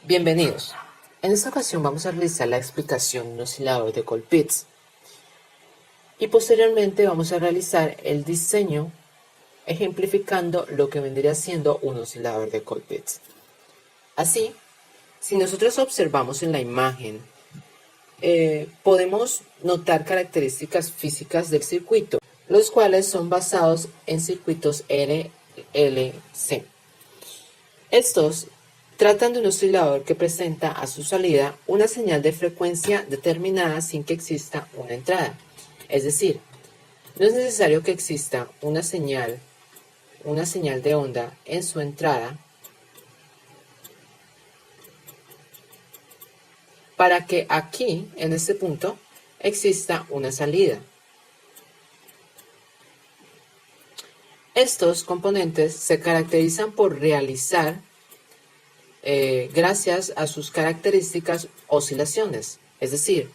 Bienvenidos. En esta ocasión vamos a realizar la explicación de un oscilador de Colpitts y posteriormente vamos a realizar el diseño ejemplificando lo que vendría siendo un oscilador de Colpitts. Así, si nosotros observamos en la imagen, podemos notar características físicas del circuito, los cuales son basados en circuitos RLC. Estos tratan de un oscilador que presenta a su salida una señal de frecuencia determinada sin que exista una entrada. Es decir, no es necesario que exista una señal de onda en su entrada para que aquí, en este punto, exista una salida. Estos componentes se caracterizan por realizar gracias a sus características oscilaciones, es decir,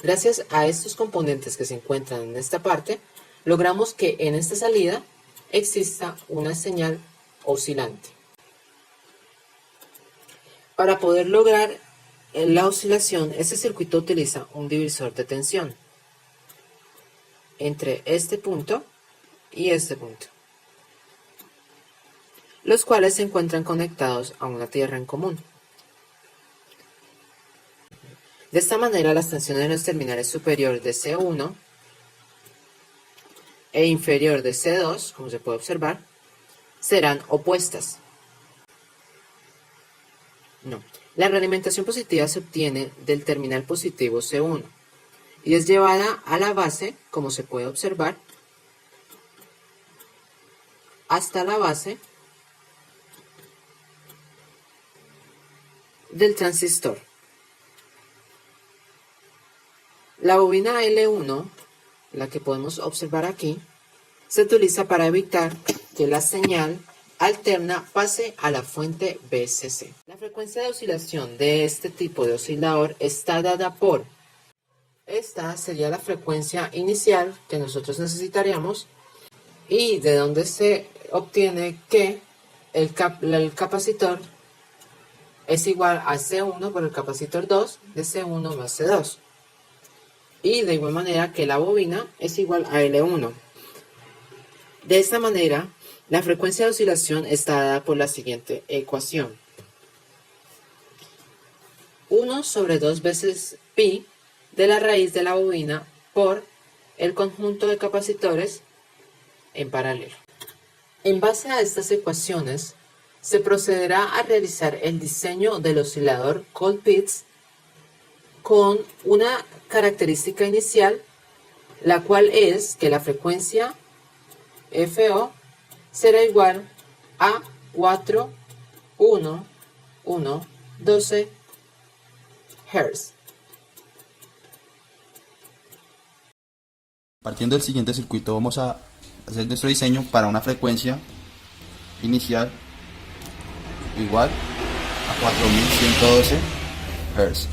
gracias a estos componentes que se encuentran en esta parte, logramos que en esta salida exista una señal oscilante. Para poder lograr la oscilación, este circuito utiliza un divisor de tensión entre este punto y este punto, los cuales se encuentran conectados a una tierra en común. De esta manera, las tensiones en los terminales superior de C1 e inferior de C2, como se puede observar, serán opuestas. La realimentación positiva se obtiene del terminal positivo C1 y es llevada a la base, como se puede observar, hasta la base del transistor. La bobina L1, la que podemos observar aquí, se utiliza para evitar que la señal alterna pase a la fuente VCC. La frecuencia de oscilación de este tipo de oscilador está dada por, esta sería la frecuencia inicial que nosotros necesitaríamos y de donde se obtiene que el capacitor es igual a C1 por el capacitor 2 de C1 más C2. Y de igual manera que la bobina es igual a L1. De esta manera, la frecuencia de oscilación está dada por la siguiente ecuación. 1 sobre 2 veces pi de la raíz de la bobina por el conjunto de capacitores en paralelo. En base a estas ecuaciones, se procederá a realizar el diseño del oscilador Colpitts con una característica inicial, la cual es que la frecuencia FO será igual a 4,1,1,12 Hz. Partiendo del siguiente circuito, vamos a hacer nuestro diseño para una frecuencia inicial igual a 4112 Hz.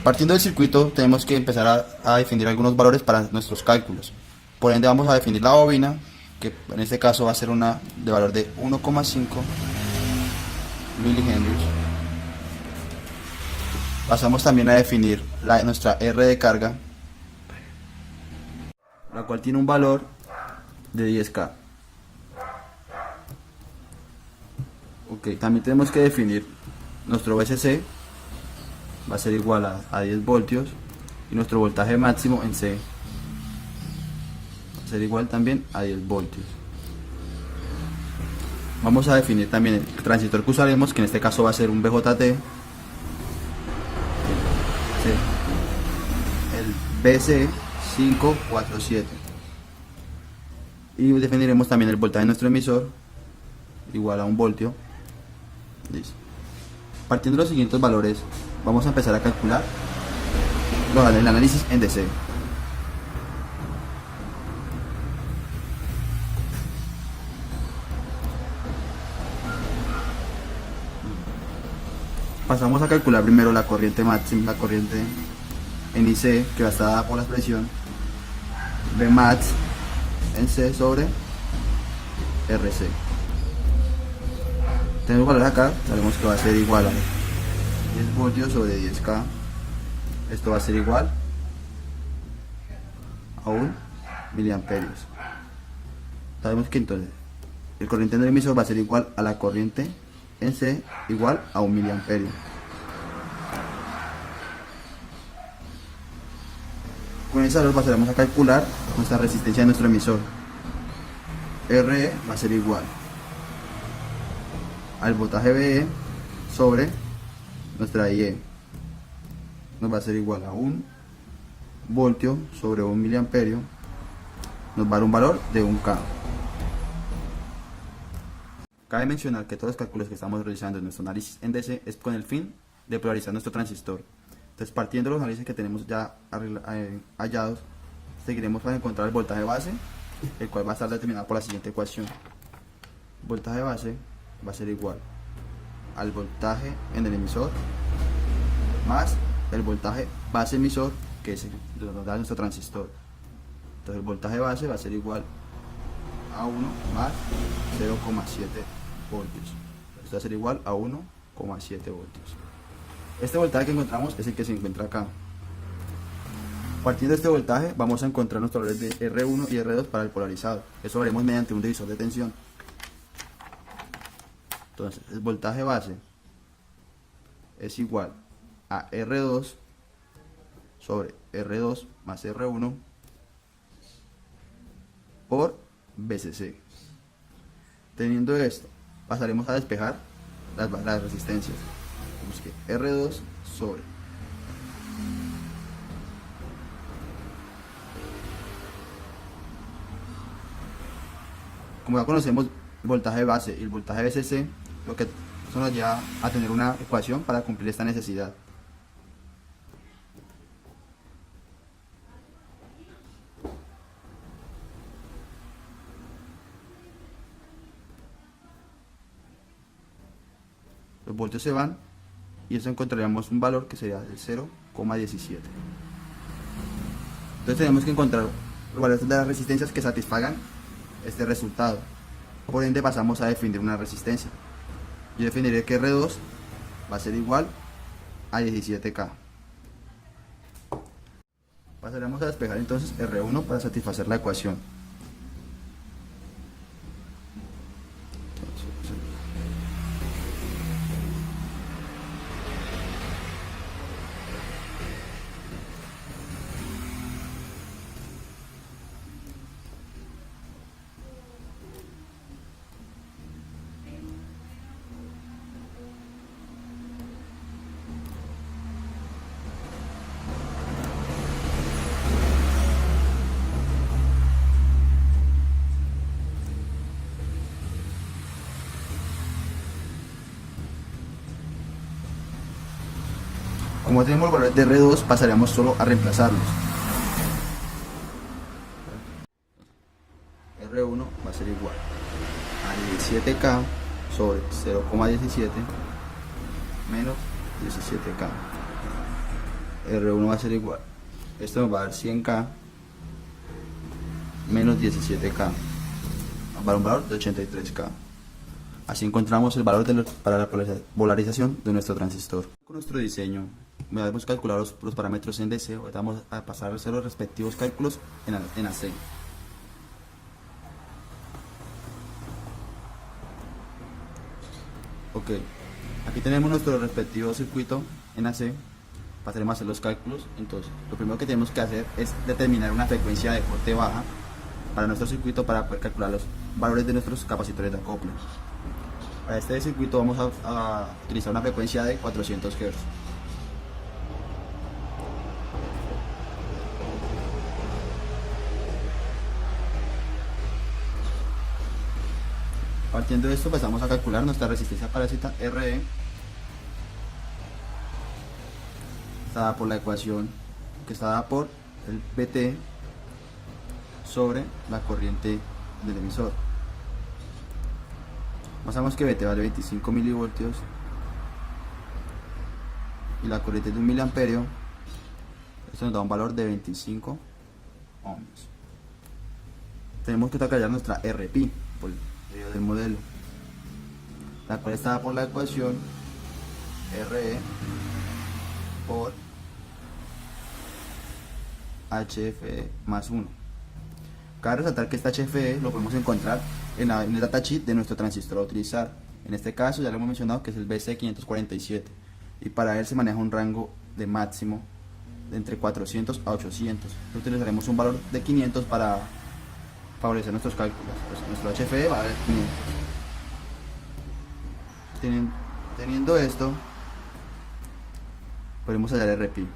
Partiendo del circuito, tenemos que empezar a definir algunos valores para nuestros cálculos. Por ende, vamos a definir la bobina, que en este caso va a ser una de valor de 1,5 milihenries. Pasamos también a definir nuestra R de carga, la cual tiene un valor de 10K. También tenemos que definir nuestro VCC, va a ser igual a 10 voltios, y nuestro voltaje máximo en C va a ser igual también a 10 voltios. Vamos a definir también el transistor que usaremos, que en este caso va a ser un BJT, el BC547, y definiremos también el voltaje de nuestro emisor igual a 1 voltio. Listo. Partiendo de los siguientes valores, vamos a empezar a calcular el análisis en DC. Pasamos a calcular primero la corriente máxima, la corriente en IC, que va a estar dada por la expresión Vmax en C sobre RC. tenemos valores acá, sabemos que va a ser igual a 10 voltios sobre 10K. Esto va a ser igual a 1 miliamperios. Sabemos que entonces el corriente en el emisor va a ser igual a la corriente en C igual a 1 miliamperio. Con ese valor pasaremos a calcular nuestra resistencia de nuestro emisor. RE va a ser igual al voltaje VE sobre nuestra IE. Nos va a ser igual a 1 voltio sobre 1 miliamperio. Nos va a dar un valor de 1K. Cabe mencionar que todos los cálculos que estamos realizando en nuestro análisis en DC es con el fin de polarizar nuestro transistor. Entonces, partiendo de los análisis que tenemos ya hallados, seguiremos para encontrar el voltaje base, el cual va a estar determinado por la siguiente ecuación. Voltaje base va a ser igual al voltaje en el emisor más el voltaje base emisor, que es lo que nos da nuestro transistor. Entonces el voltaje base va a ser igual a 1 más 0,7 voltios. Esto va a ser igual a 1,7 voltios. Este voltaje que encontramos es el que se encuentra acá. Partiendo de este voltaje vamos a encontrar nuestros valores de R1 y R2 para el polarizado. Eso lo haremos mediante un divisor de tensión. Entonces el voltaje base es igual a R2 sobre R2 más R1 por VCC. Teniendo esto, pasaremos a despejar las resistencias. Vemos que R2 sobre como ya conocemos el voltaje base y el voltaje VCC, lo que eso nos lleva a tener una ecuación para cumplir esta necesidad. Los voltios se van y eso encontraríamos un valor que sería el 0,17. Entonces tenemos que encontrar los valores de las resistencias que satisfagan este resultado. Por ende pasamos a definir una resistencia. Yo definiré que R2 va a ser igual a 17K. Pasaremos a despejar entonces R1 para satisfacer la ecuación. Como tenemos el valor de R2, pasaremos solo a reemplazarlos. R1 va a ser igual a 17K sobre 0,17 menos 17K. R1 va a ser igual, esto nos va a dar 100K menos 17K, nos va a dar un valor de 83K. Así encontramos el valor para la polarización de nuestro transistor. Con nuestro diseño, hemos calculado los parámetros en DC. Ahora vamos a pasar a hacer los respectivos cálculos en AC. Ok, aquí tenemos nuestro respectivo circuito en AC. Pasaremos a hacer los cálculos. Entonces, lo primero que tenemos que hacer es determinar una frecuencia de corte baja para nuestro circuito para poder calcular los valores de nuestros capacitores de acople. Para este circuito vamos a utilizar una frecuencia de 400 Hz. Partiendo de esto pasamos a calcular nuestra resistencia parásita RE, dada por la ecuación que está dada por el VT sobre la corriente del emisor. Pasamos que VT vale 25 milivoltios y la corriente de 1 miliamperio. Esto nos da un valor de 25 ohms. Tenemos que calcular nuestra RP por medio del modelo. la cual está dada por la ecuación RE por HFE más 1. Cabe resaltar que este HFE lo podemos encontrar en el datasheet de nuestro transistor a utilizar. En este caso ya lo hemos mencionado, que es el BC547, y para él se maneja un rango de máximo de entre 400 a 800. Utilizaremos un valor de 500 para favorecer nuestros cálculos. Pues nuestro HFE va a dar 500. Teniendo esto, podemos hallar RP.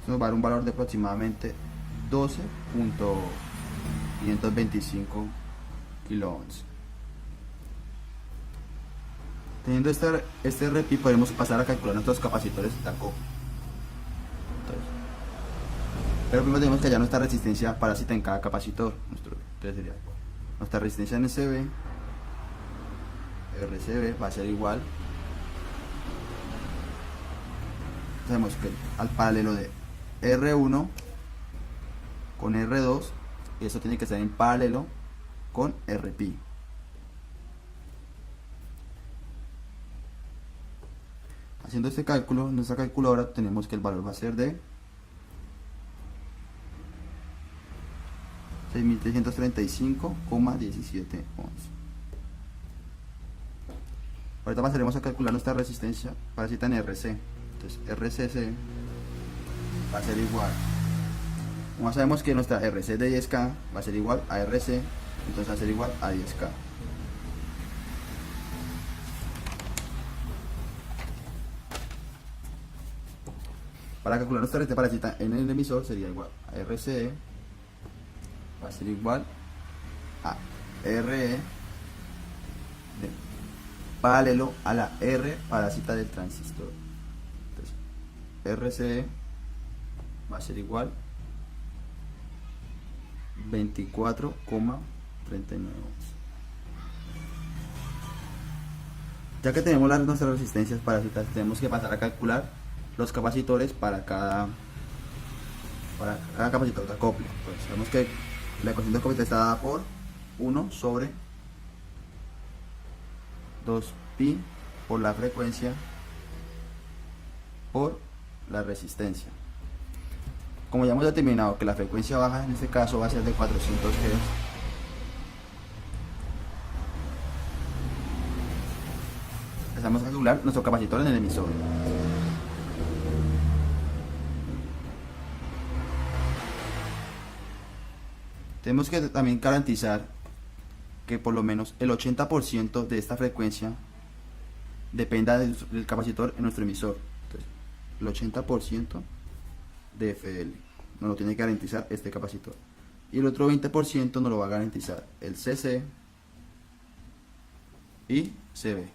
Nos va a dar un valor de aproximadamente 12.525 kiloohms. Teniendo este RP, podemos pasar a calcular nuestros capacitores de acople. Pero primero tenemos que hallar nuestra resistencia parásita en cada capacitor. Entonces sería nuestra resistencia en SB, RCB va a ser igual. Sabemos que al paralelo de R1 con R2, y eso tiene que ser en paralelo con RP. Haciendo este cálculo en nuestra calculadora, tenemos que el valor va a ser de 6.335,17 ohms. Ahorita pasaremos a calcular nuestra resistencia parásita en RC. Entonces RCC va a ser igual, como sabemos que nuestra RC de 10K va a ser igual a RC, entonces va a ser igual a 10K. Para calcular nuestra resistencia parásita en el emisor sería igual a RCE, va a ser igual a RE paralelo a la R parásita del transistor. Entonces RCE va a ser igual 24,39 ohms. Ya que tenemos nuestras resistencias parasitas, tenemos que pasar a calcular los capacitores para cada capacitor de acople. Pues sabemos que la ecuación de acople está dada por 1 sobre 2pi por la frecuencia por la resistencia. Como ya hemos determinado que la frecuencia baja en este caso va a ser de 400 Hz, empezamos a calcular nuestro capacitor en el emisor. Tenemos que también garantizar que por lo menos el 80% de esta frecuencia dependa del capacitor en nuestro emisor. Entonces, el 80% de FL nos lo tiene que garantizar este capacitor, y el otro 20% nos lo va a garantizar el CC y CB.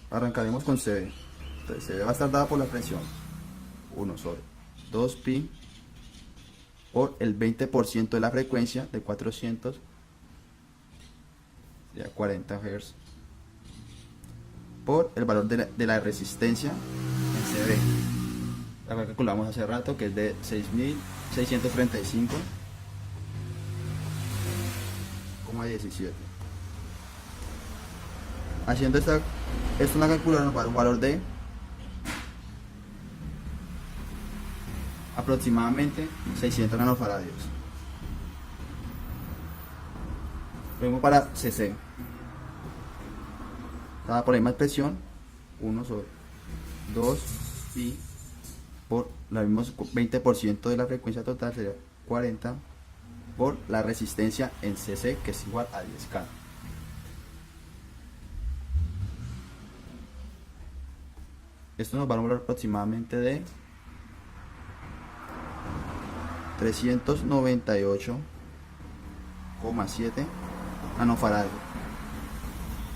Arrancaremos con CB. Entonces CB va a estar dada por la presión 1 sobre 2pi por el 20% de la frecuencia de 400, sería 40 Hz, por el valor de la resistencia en CB, la cual calculamos hace rato, que es de 6.635,17. Haciendo esto en la calculadora nos va a dar un valor de aproximadamente 600 nanofaradios. Lo mismo para CC, dada por la misma expresión, 1 sobre 2 pi por el mismo 20% de la frecuencia total, sería 40 por la resistencia en CC, que es igual a 10K. Esto nos va a dar un valor aproximadamente de 398,7 nanofaradios.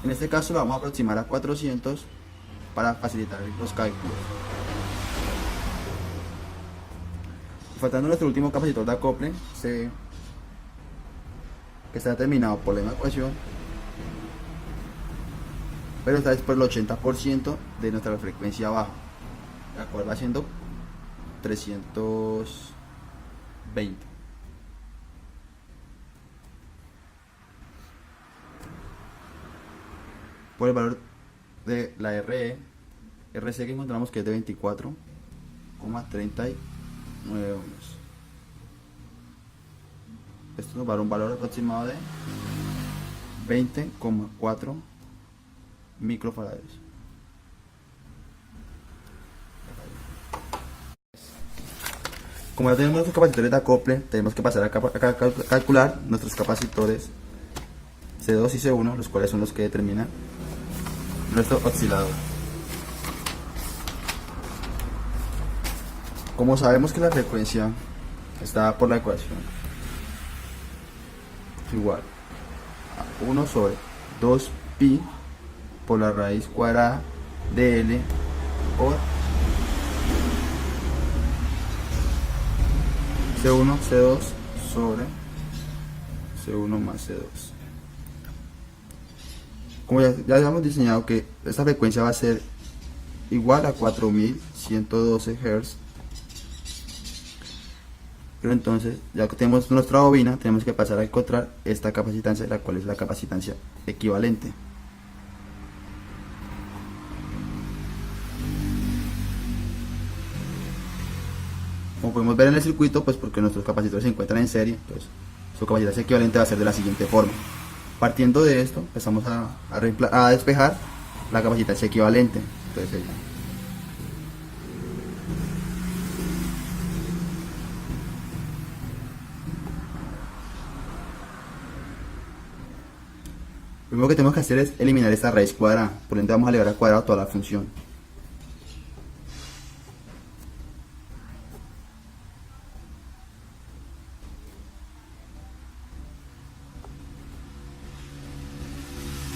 En este caso lo vamos a aproximar a 400 para facilitar los cálculos. Faltando nuestro último capacitor de acople, que está determinado por la misma ecuación, pero esta vez por el 80% de nuestra frecuencia baja, la cual va siendo 320. Por el valor de la RC que encontramos, que es de 24,39 ohms. Esto nos va a dar un valor aproximado de 20,4 microfarads. Como ya tenemos nuestros capacitores de acople, tenemos que pasar a calcular nuestros capacitores C2 y C1, los cuales son los que determinan nuestro oscilador. Como sabemos que la frecuencia está por la ecuación es igual a 1 sobre 2pi por la raíz cuadrada de L por C1, C2 sobre C1 más C2. Como ya habíamos diseñado que esta frecuencia va a ser igual a 4112 Hz, pero entonces, ya que tenemos nuestra bobina, tenemos que pasar a encontrar esta capacitancia, la cual es la capacitancia equivalente. Como podemos ver en el circuito, pues porque nuestros capacitores se encuentran en serie, pues su capacitancia equivalente va a ser de la siguiente forma. Partiendo de esto, empezamos a despejar la capacitancia equivalente. Entonces, lo primero que tenemos que hacer es eliminar esta raíz cuadrada, por lo tanto vamos a elevar al cuadrado toda la función.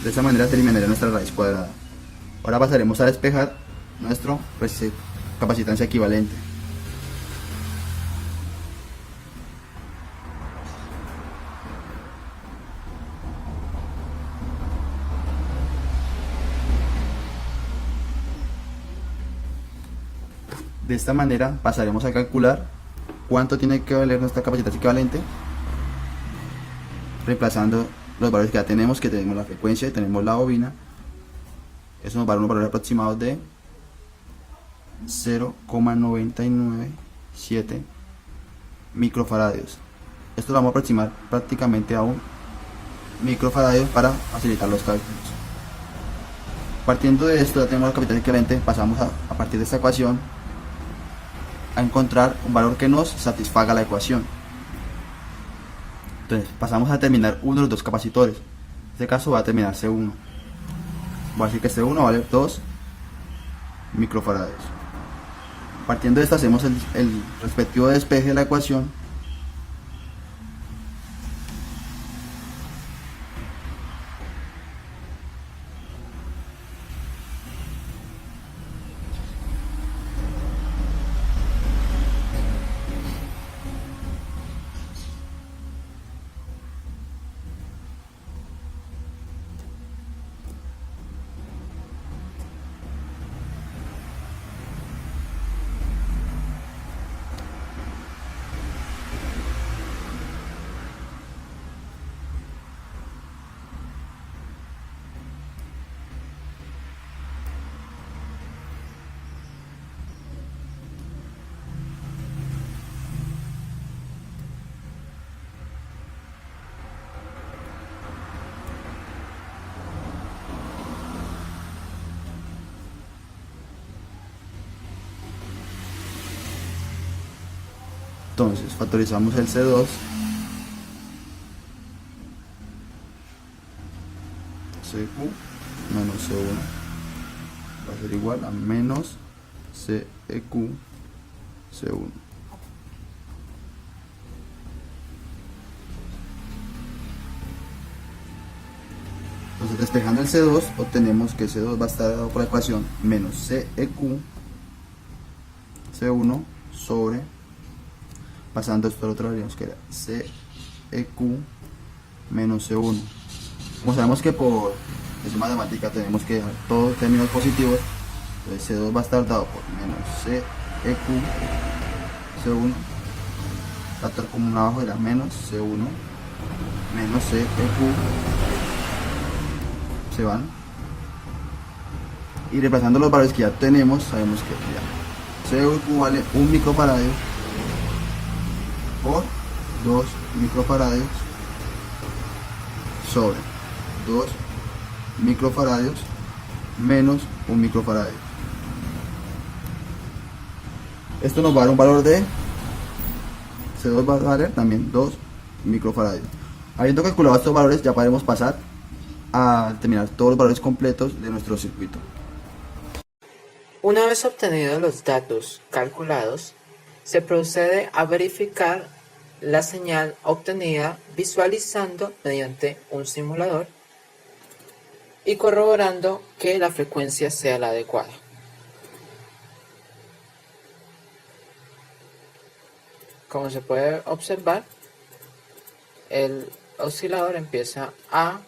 De esta manera se eliminará nuestra raíz cuadrada. Ahora pasaremos a despejar nuestro capacitancia equivalente. De esta manera pasaremos a calcular cuánto tiene que valer nuestra capacitancia equivalente, reemplazando los valores que ya tenemos, que tenemos la frecuencia y tenemos la bobina. Eso nos va a dar un valor aproximado de 0,997 microfarads. Esto lo vamos a aproximar prácticamente a un microfaradio para facilitar los cálculos. Partiendo de esto, ya tenemos la capacitancia equivalente. Pasamos a partir de esta ecuación a encontrar un valor que nos satisfaga la ecuación. Entonces pasamos a determinar uno de los dos capacitores. En este caso va a determinar C1. Voy a decir que C1 vale 2 microfarads. Partiendo de esto hacemos el respectivo despeje de la ecuación. Entonces factorizamos el C2, CQ menos C1 va a ser igual a menos CEQ C1. Entonces despejando el C2 obtenemos que C2 va a estar dado por la ecuación menos CEQ C1 sobre, pasando esto al otro lado, que era CEQ menos C1. Como sabemos que por esa matemática tenemos que dejar todos términos positivos, entonces C2 va a estar dado por menos CEQ C1, factor común abajo era menos C1 menos CEQ, se van, y reemplazando los valores que ya tenemos, sabemos que ya CEQ vale 1 microfaradio por 2 microfaradios sobre 2 microfaradios menos 1 microfaradio. Esto nos va a dar un valor de C2 va a valer también 2 microfaradios. Habiendo calculado estos valores, ya podemos pasar a determinar todos los valores completos de nuestro circuito. Una vez obtenidos los datos calculados, se procede a verificar la señal obtenida visualizando mediante un simulador y corroborando que la frecuencia sea la adecuada. Como se puede observar, el oscilador empieza a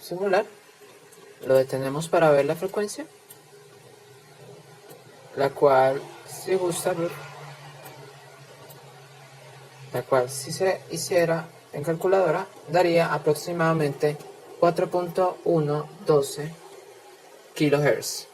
simular. Lo detenemos para ver la frecuencia, la cual, si gusta ver, la cual si se hiciera en calculadora daría aproximadamente 4.112 kHz.